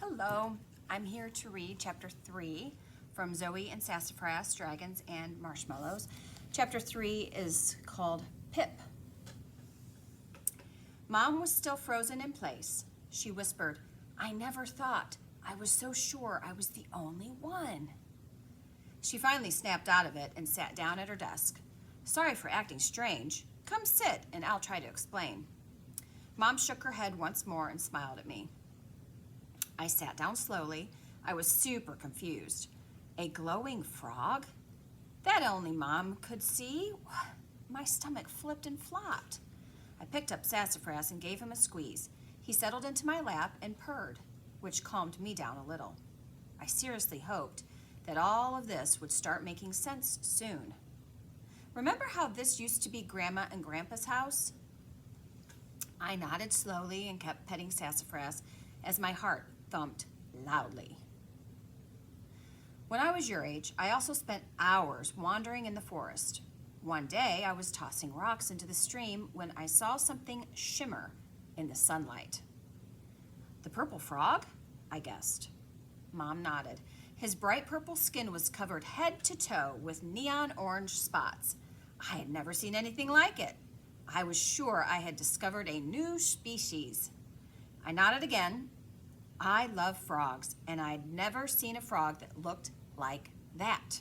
Hello, I'm here to read Chapter 3 from Zoe and Sassafras, Dragons and Marshmallows. Chapter 3 is called Pip. Mom was still frozen in place. She whispered, "I never thought. I was so sure I was the only one." She finally snapped out of it and sat down at her desk. "Sorry for acting strange. Come sit and I'll try to explain." Mom shook her head once more and smiled at me. I sat down slowly. I was super confused. A glowing frog? That only Mom could see? My stomach flipped and flopped. I picked up Sassafras and gave him a squeeze. He settled into my lap and purred, which calmed me down a little. I seriously hoped that all of this would start making sense soon. Remember how this used to be Grandma and Grandpa's house? I nodded slowly and kept petting Sassafras as my heart thumped loudly. When I was your age, I also spent hours wandering in the forest. One day, I was tossing rocks into the stream when I saw something shimmer in the sunlight. "The purple frog?" I guessed. Mom nodded. His bright purple skin was covered head to toe with neon orange spots. I had never seen anything like it. I was sure I had discovered a new species. I nodded again. I love frogs, and I'd never seen a frog that looked like that.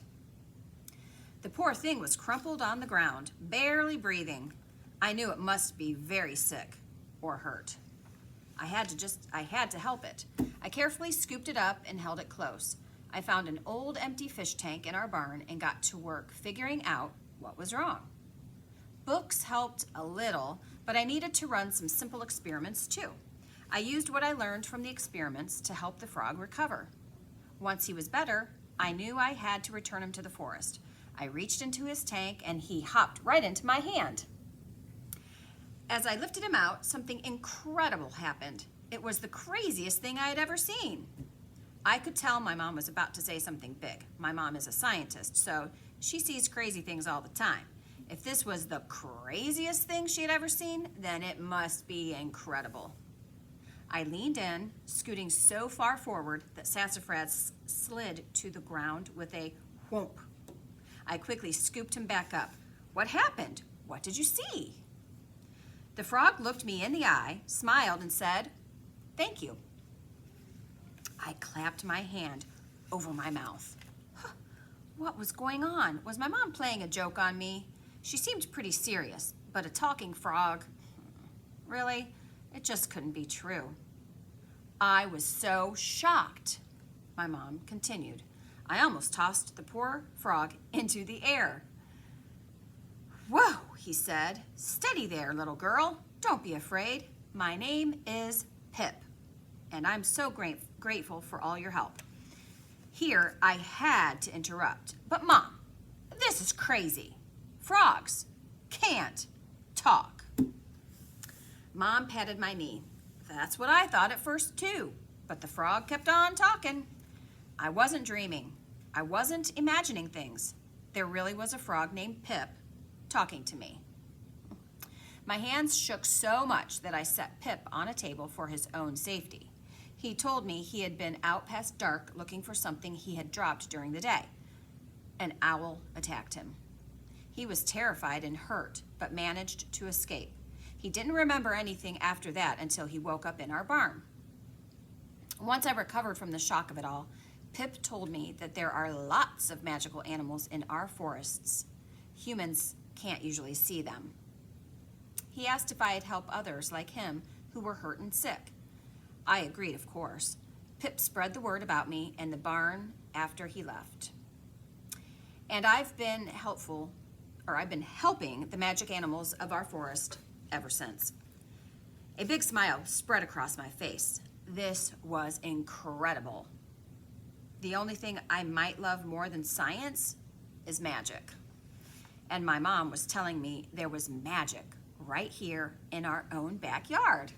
The poor thing was crumpled on the ground, barely breathing. I knew it must be very sick or hurt. I had to help it. I carefully scooped it up and held it close. I found an old empty fish tank in our barn and got to work figuring out what was wrong. Books helped a little, but I needed to run some simple experiments too. I used what I learned from the experiments to help the frog recover. Once he was better, I knew I had to return him to the forest. I reached into his tank and he hopped right into my hand. As I lifted him out, something incredible happened. It was the craziest thing I had ever seen. I could tell my mom was about to say something big. My mom is a scientist, so she sees crazy things all the time. If this was the craziest thing she had ever seen, then it must be incredible. I leaned in, scooting so far forward that Sassafras slid to the ground with a whoomp. I quickly scooped him back up. "What happened? What did you see?" The frog looked me in the eye, smiled, and said, "Thank you." I clapped my hand over my mouth. What was going on? Was my mom playing a joke on me? She seemed pretty serious, but a talking frog? Really? It just couldn't be true. I was so shocked. My mom continued. I almost tossed the poor frog into the air. "Whoa," he said. "Steady there, little girl. Don't be afraid. My name is Pip, and I'm so grateful for all your help." Here, I had to interrupt. "But Mom, this is crazy. Frogs can't talk." Mom patted my knee. "That's what I thought at first too, but the frog kept on talking. I wasn't dreaming. I wasn't imagining things. There really was a frog named Pip talking to me." My hands shook so much that I set Pip on a table for his own safety. He told me he had been out past dark looking for something he had dropped during the day. An owl attacked him. He was terrified and hurt, but managed to escape. He didn't remember anything after that until he woke up in our barn. Once I recovered from the shock of it all, Pip told me that there are lots of magical animals in our forests. Humans can't usually see them. He asked if I'd help others like him who were hurt and sick. I agreed, of course. Pip spread the word about me in the barn after he left. And I've been helping the magic animals of our forest ever since. A big smile spread across my face. This was incredible. The only thing I might love more than science is magic. And my mom was telling me there was magic right here in our own backyard.